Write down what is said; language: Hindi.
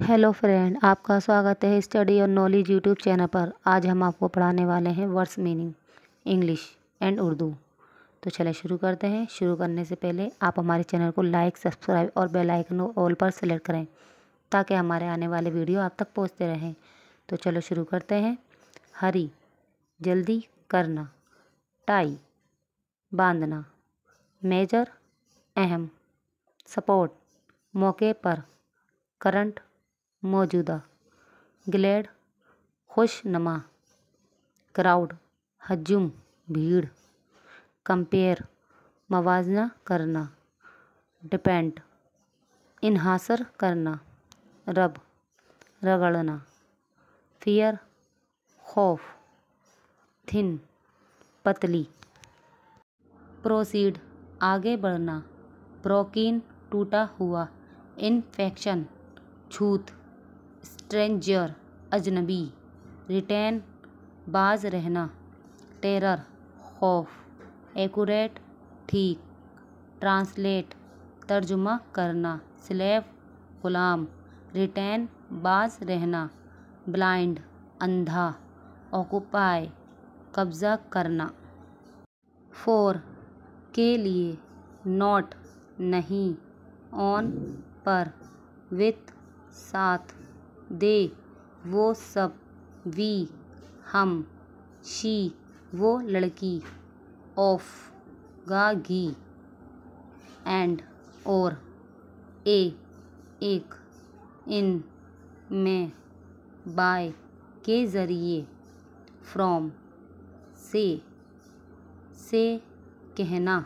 हेलो फ्रेंड, आपका स्वागत है स्टडी और नॉलेज यूट्यूब चैनल पर। आज हम आपको पढ़ाने वाले हैं words meaning English and Urdu. तो चलिए शुरू करते हैं। शुरू करने से पहले आप हमारे चैनल को लाइक, सब्सक्राइब और बेल आइकन ऑल पर सेलेक्ट करें ताकि हमारे आने वाले वीडियो आप तक पहुंचते रहें। तो चलो शुरू करते हैं। हरी, जल्दी करना। टाई, बांधना। मेजर, अहम। सपोर्ट, मौके पर। करंट, मौजूदा। ग्लेड, खुशनुमा। क्राउड, हजूम, भीड़। कंपेयर, मवाजना करना। डिपेंड, इन्हासर करना। रब, रगड़ना। फियर, खौफ। थिन, पतली। प्रोसीड, आगे बढ़ना। ब्रोकिन, टूटा हुआ। इन्फेक्शन, छूत। स्ट्रेंजर, अजनबी। रिटेन, बाज रहना। टेरर, खौफ। एक्यूरेट, ठीक। ट्रांसलेट, तर्जुमा करना। स्लेव, गुलाम। रिटेन, बाज रहना। ब्लाइंड, अंधा। ऑक्यूपाई, कब्जा करना। फॉर, के लिए। नॉट, नहीं। ऑन, पर। विथ, साथ। दे, वो सब। वी, हम। शी, वो लड़की। Of, ghee. एंड, और। ए, एक। इन, में। बाय, के ज़रिए। फ्रॉम, से कहना।